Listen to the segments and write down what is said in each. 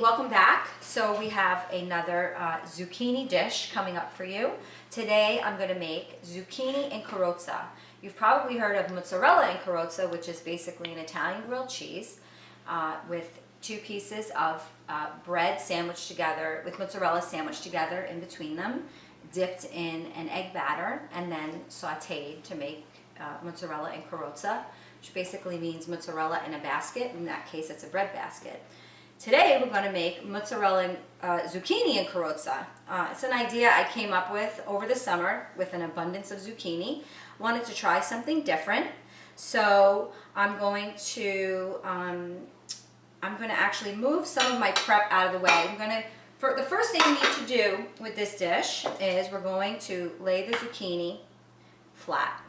welcome back. So we have another zucchini dish coming up for you. Today I'm going to make zucchini and carozza. You've probably heard of mozzarella and carozza, which is basically an Italian grilled cheese with two pieces of bread sandwiched together, with mozzarella sandwiched together in between them, dipped in an egg batter, and then sauteed to make mozzarella and carozza, which basically means mozzarella in a basket. In that case, it's a bread basket. Today, we're going to make mozzarella and zucchini and carozza. It's an idea I came up with over the summer with an abundance of zucchini. Wanted to try something different, so I'm going to actually move some of my prep out of the way. The first thing we need to do with this dish is we're going to lay the zucchini flat.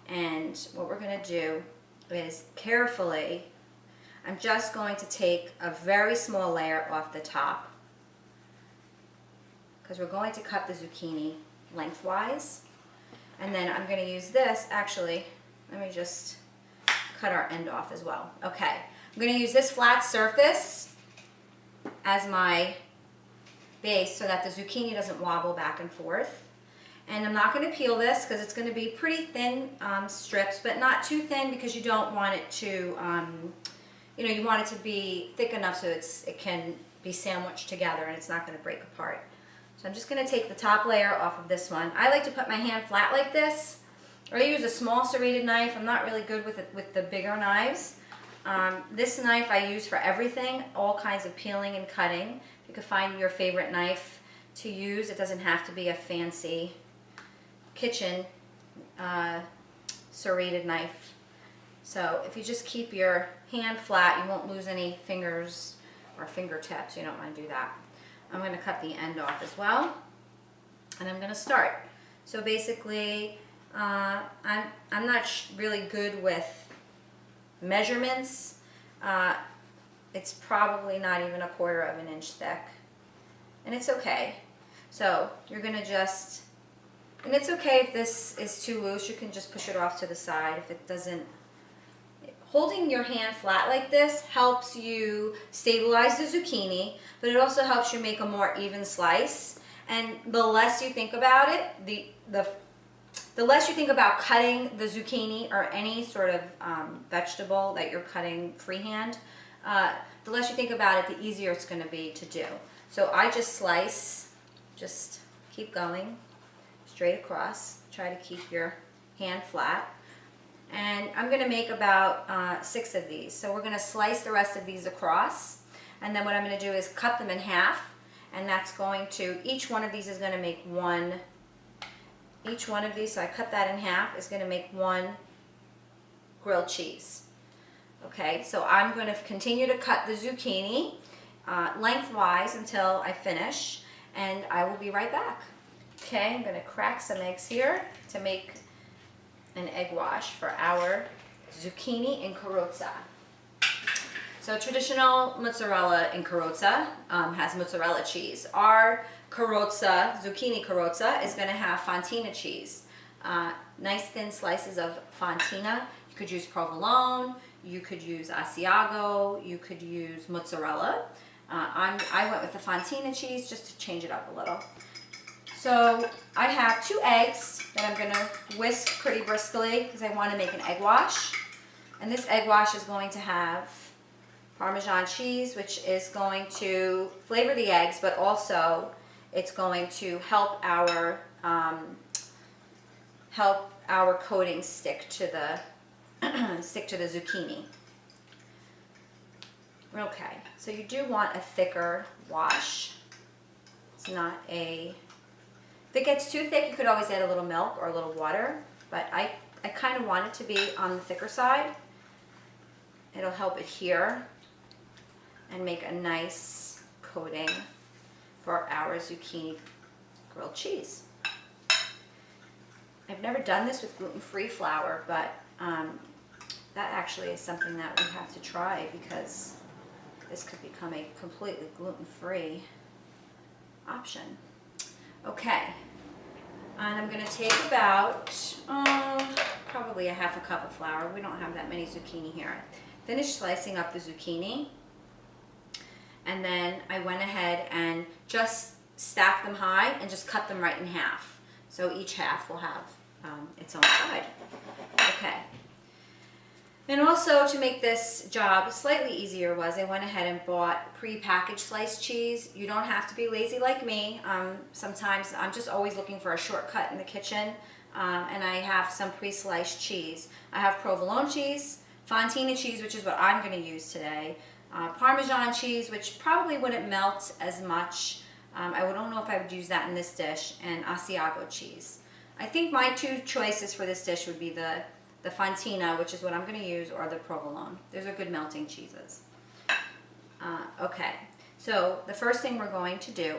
And what we're going to do is carefully, I'm just going to take a very small layer off the top because we're going to cut the zucchini lengthwise. And then I'm going to use this, actually, let me just cut our end off as well. Okay, I'm going to use this flat surface as my base so that the zucchini doesn't wobble back and forth. And I'm not going to peel this because it's going to be pretty thin strips, but not too thin because you don't want it to, you want it to be thick enough so it can be sandwiched together and it's not going to break apart. So I'm just going to take the top layer off of this one. I like to put my hand flat like this. I use a small serrated knife. I'm not really good with the bigger knives. This knife I use for everything, all kinds of peeling and cutting. You can find your favorite knife to use. It doesn't have to be a fancy kitchen serrated knife. So if you just keep your hand flat, you won't lose any fingers or fingertips. You don't want to do that. I'm going to cut the end off as well, and I'm going to start. So basically, I'm not really good with measurements. It's probably not even 1/4 of an inch thick, and it's okay. So you're going to just, and it's okay if this is too loose, you can just push it off to the side if it doesn't. Holding your hand flat like this helps you stabilize the zucchini, but it also helps you make a more even slice. And the less you think about it, the less you think about cutting the zucchini or any sort of vegetable that you're cutting freehand, the less you think about it, the easier it's going to be to do. So I just slice, just keep going straight across. Try to keep your hand flat. And I'm going to make about 6 of these. So we're going to slice the rest of these across. And then what I'm going to do is cut them in half. And that's going to, each one of these is going to make one, each one of these, so I cut that in half, is going to make one grilled cheese. Okay, so I'm going to continue to cut the zucchini lengthwise until I finish. And I will be right back. Okay, I'm going to crack some eggs here to make an egg wash for our zucchini and carozza. So traditional mozzarella and carozza has mozzarella cheese. Our carozza, zucchini carozza, is going to have fontina cheese. Nice thin slices of fontina. You could use provolone, you could use Asiago, you could use mozzarella. I went with the fontina cheese just to change it up a little. So I have 2 eggs that I'm going to whisk pretty briskly because I want to make an egg wash. And this egg wash is going to have Parmesan cheese, which is going to flavor the eggs, but also it's going to help our coating stick to the zucchini. Okay, so you do want a thicker wash. It's not a, if it gets too thick, you could always add a little milk or a little water, but I kind of want it to be on the thicker side. It'll help adhere and make a nice coating for our zucchini grilled cheese. I've never done this with gluten-free flour, but that actually is something that we have to try because this could become a completely gluten-free option. Okay, and I'm going to take about probably a 1/2 cup of flour. We don't have that many zucchini here. Finish slicing up the zucchini, and then I went ahead and just stacked them high and just cut them right in half. So each half will have its own side. Okay. And also, to make this job slightly easier, I went ahead and bought pre-packaged sliced cheese. You don't have to be lazy like me. Sometimes I'm just always looking for a shortcut in the kitchen, and I have some pre-sliced cheese. I have provolone cheese, fontina cheese, which is what I'm going to use today, Parmesan cheese, which probably wouldn't melt as much. I don't know if I would use that in this dish, and Asiago cheese. I think my two choices for this dish would be the fontina, which is what I'm going to use, or the provolone. Those are good melting cheeses. Okay, so the first thing we're going to do,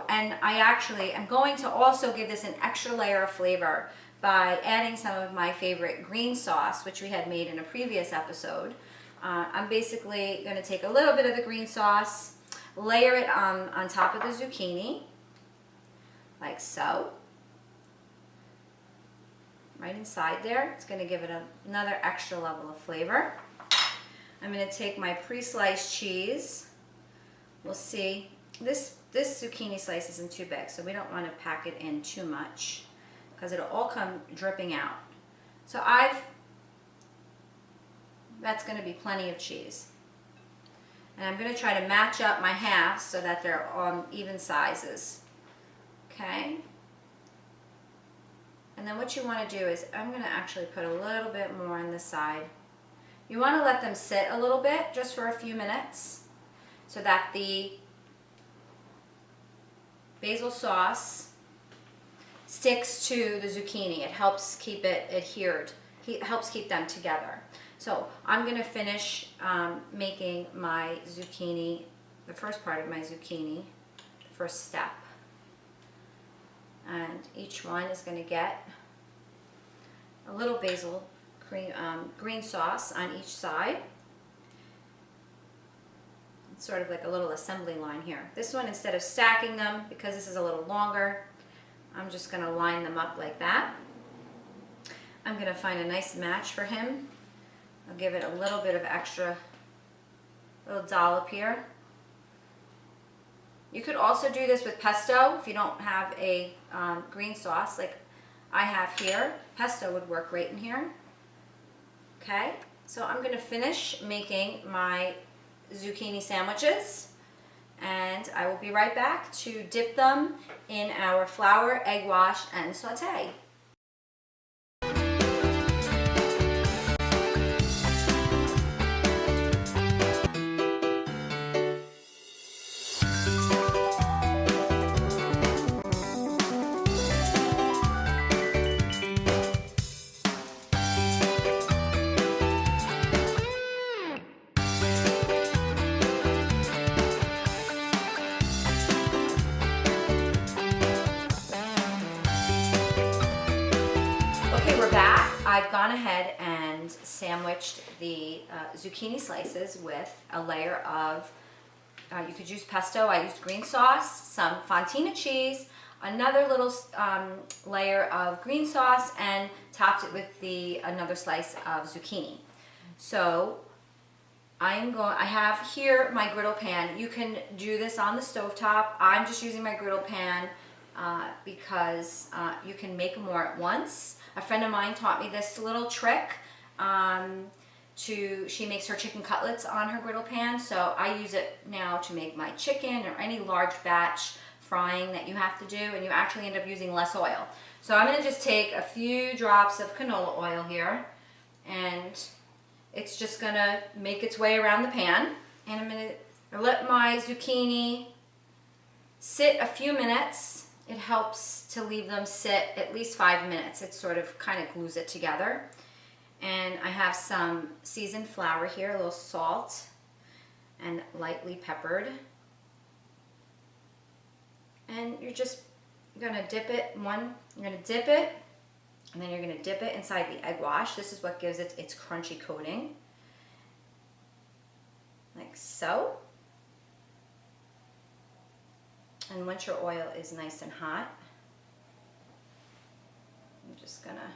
and I actually am going to also give this an extra layer of flavor by adding some of my favorite green sauce, which we had made in a previous episode. I'm basically going to take a little bit of the green sauce, layer it on top of the zucchini, like so. Right inside there. It's going to give it another extra level of flavor. I'm going to take my pre-sliced cheese. We'll see. This zucchini slice isn't too big, so we don't want to pack it in too much because it'll all come dripping out. So that's going to be plenty of cheese. And I'm going to try to match up my halves so that they're on even sizes. Okay? And then what you want to do is, I'm going to actually put a little bit more on this side. You want to let them sit a little bit, just for a few minutes, so that the basil sauce sticks to the zucchini. It helps keep it adhered. It helps keep them together. So I'm going to finish making my zucchini, the first part of my zucchini, the first step. And each one is going to get a little basil green sauce on each side. It's sort of like a little assembly line here. This one, instead of stacking them, because this is a little longer, I'm just going to line them up like that. I'm going to find a nice match for him. I'll give it a little bit of extra, little dollop here. You could also do this with pesto if you don't have a green sauce like I have here. Pesto would work great in here. Okay, so I'm going to finish making my zucchini sandwiches, and I will be right back to dip them in our flour, egg wash, and saute. We're back. I've gone ahead and sandwiched the zucchini slices with a layer of, you could use pesto, I used green sauce, some fontina cheese, another little layer of green sauce, and topped it with another slice of zucchini. So I have here my griddle pan. You can do this on the stovetop. I'm just using my griddle pan because you can make more at once. A friend of mine taught me this little trick. She makes her chicken cutlets on her griddle pan, so I use it now to make my chicken or any large batch frying that you have to do, and you actually end up using less oil. So I'm going to just take a few drops of canola oil here, and it's just going to make its way around the pan. And I'm going to let my zucchini sit a few minutes. It helps to leave them sit at least 5 minutes. It sort of kind of glues it together. And I have some seasoned flour here, a little salt, and lightly peppered. And you're just going to dip it, you're going to dip it, and then you're going to dip it inside the egg wash. This is what gives it its crunchy coating. Like so. And once your oil is nice and hot, I'm just gonna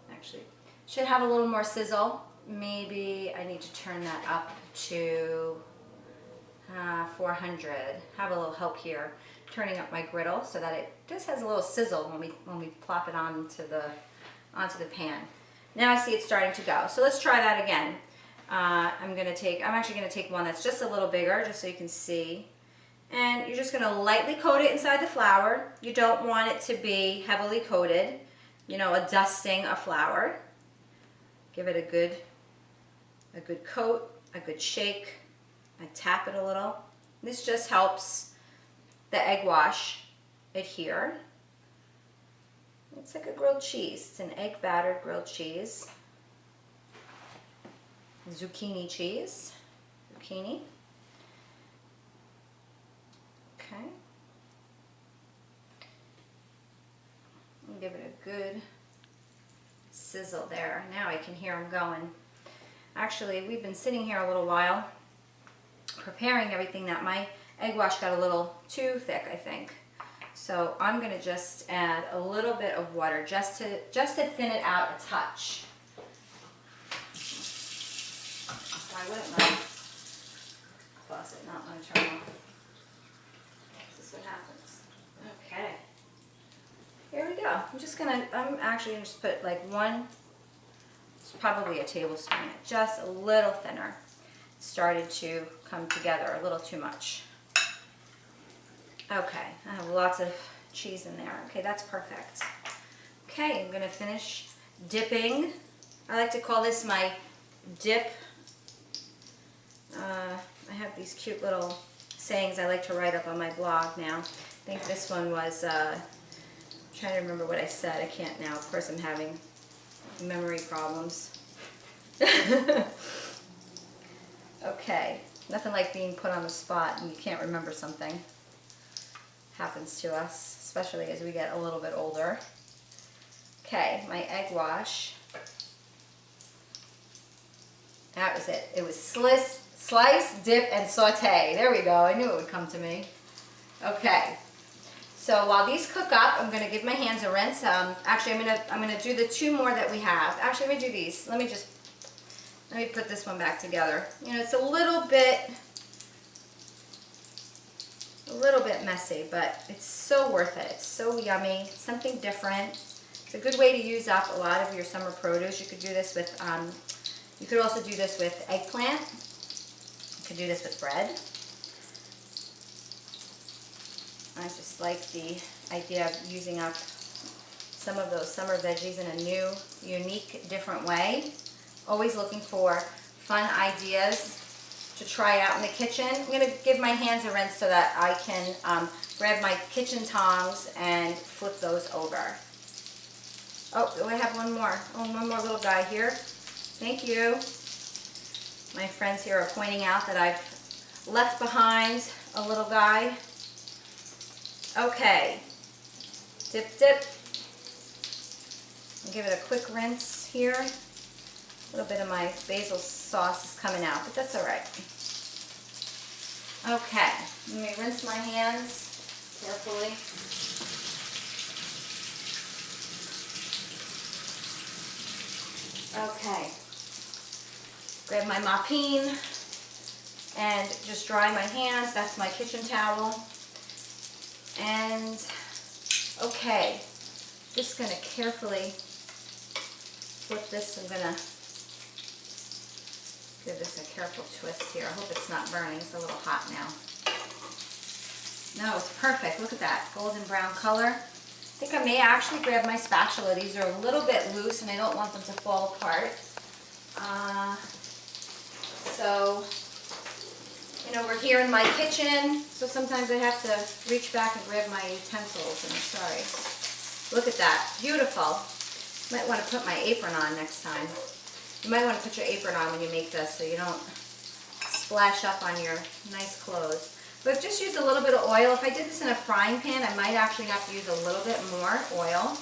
actually should have a little more sizzle maybe I need to turn that up to 400. Have a little help here, turning up my griddle so that it just has a little sizzle when we plop it onto the pan. Now I see it's starting to go. So let's try that again. I'm actually gonna take one that's just a little bigger, just so you can see. And you're just gonna lightly coat it inside the flour. You don't want it to be heavily coated, you know, a dusting of flour. Give it a good coat, a good shake. I tap it a little. This just helps the egg wash adhere. It's like a grilled cheese. It's an egg battered grilled cheese. Zucchini cheese. Zucchini. Okay. And give it a good sizzle there. Now I can hear them going. Actually, we've been sitting here a little while preparing everything. That my egg wash got a little too thick, I think. So I'm going to just add a little bit of water just to thin it out a touch. Why wouldn't my faucet not want to turn off? This is what happens. Okay. Here we go. I'm actually going to just put like one, it's probably a tablespoon, just a little thinner. It started to come together a little too much. Okay, I have lots of cheese in there. Okay, that's perfect. Okay, I'm going to finish dipping. I like to call this my dip. I have these cute little sayings I like to write up on my blog now. I think this one was, I'm trying to remember what I said. I can't now. Of course, I'm having memory problems. Okay, nothing like being put on the spot and you can't remember something. Happens to us, especially as we get a little bit older. Okay, my egg wash. That was it. It was slice, dip, and saute. There we go. I knew it would come to me. Okay. So while these cook up, I'm going to give my hands a rinse. Actually, I'm gonna do the two more that we have. Actually, let me do these. Let me put this one back together. You know, it's a little bit messy, but it's so worth it. It's so yummy. It's something different. It's a good way to use up a lot of your summer produce. You could do this with, you could also do this with eggplant. You could do this with bread. I just like the idea of using up some of those summer veggies in a new, unique, different way. Always looking for fun ideas to try out in the kitchen. I'm going to give my hands a rinse so that I can grab my kitchen tongs and flip those over. Oh, do I have one more? Oh, one more little guy here. Thank you. My friends here are pointing out that I've left behind a little guy. Okay. Dip, dip. I'll give it a quick rinse here. A little bit of my basil sauce is coming out, but that's all right. Okay, let me rinse my hands carefully. Okay, grab my mop-in and just dry my hands. That's my kitchen towel. And okay, just gonna carefully flip this. I'm gonna give this a careful twist here. I hope it's not burning. It's a little hot now. No, it's perfect. Look at that golden brown color. I think I may actually grab my spatula. These are a little bit loose and I don't want them to fall apart. So, you know, we're here in my kitchen, so sometimes I have to reach back and grab my utensils, and I'm sorry. Look at that. Beautiful. Might want to put my apron on next time. You might want to put your apron on when you make this so you don't splash up on your nice clothes. But I've just used a little bit of oil. If I did this in a frying pan, I might actually have to use a little bit more oil.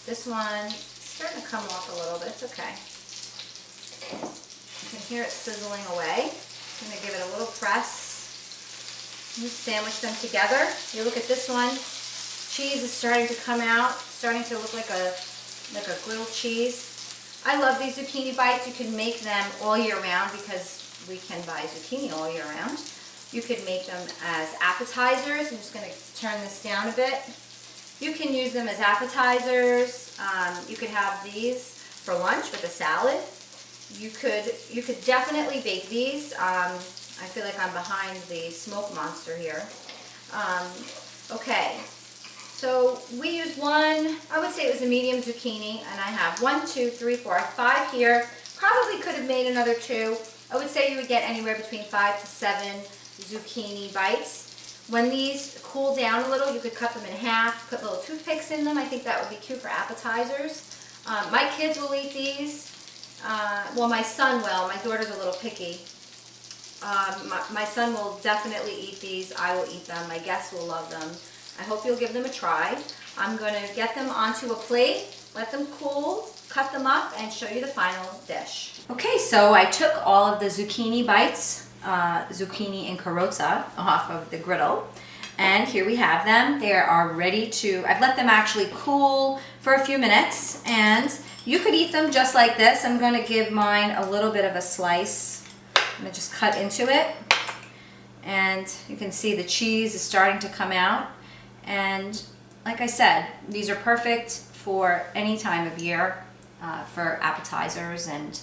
This one's starting to come off a little bit. It's okay. You can hear it sizzling away. I'm going to give it a little press. Just sandwich them together. You look at this one. Cheese is starting to come out, starting to look like a grilled cheese. I love these zucchini bites. You can make them all year round because we can buy zucchini all year round. You could make them as appetizers. I'm just going to turn this down a bit. You can use them as appetizers. You could have these for lunch with a salad. You could definitely bake these. I feel like I'm behind the smoke monster here. Okay, so we used one, I would say it was a medium zucchini, and I have 1, 2, 3, 4, 5 here. Probably could have made another 2. I would say you would get anywhere between 5 to 7 zucchini bites. When these cool down a little, you could cut them in half, put little toothpicks in them. I think that would be cute for appetizers. My kids will eat these. Well, my son will. My daughter's a little picky. My son will definitely eat these. I will eat them. My guests will love them. I hope you'll give them a try. I'm going to get them onto a plate, let them cool, cut them up, and show you the final dish. Okay, so I took all of the zucchini bites, zucchini and carozza, off of the griddle. And here we have them. They are ready to, I've let them actually cool for a few minutes. And you could eat them just like this. I'm going to give mine a little bit of a slice. I'm going to just cut into it, and you can see the cheese is starting to come out. And like I said, these are perfect for any time of year, for appetizers and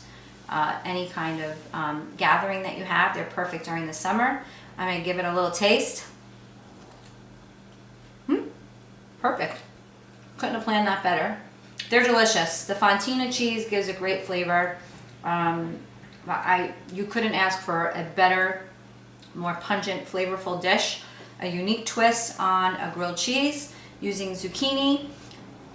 any kind of gathering that you have. They're perfect during the summer. I'm going to give it a little taste. Perfect. Couldn't have planned that better. They're delicious. The fontina cheese gives a great flavor. You couldn't ask for a better, more pungent, flavorful dish. A unique twist on a grilled cheese using zucchini.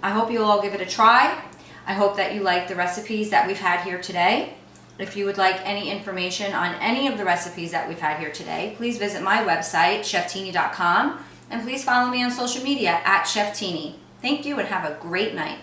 I hope you'll all give it a try. I hope that you like the recipes that we've had here today. If you would like any information on any of the recipes that we've had here today, please visit my website, cheftini.com, and please follow me on social media at Cheftini. Thank you and have a great night.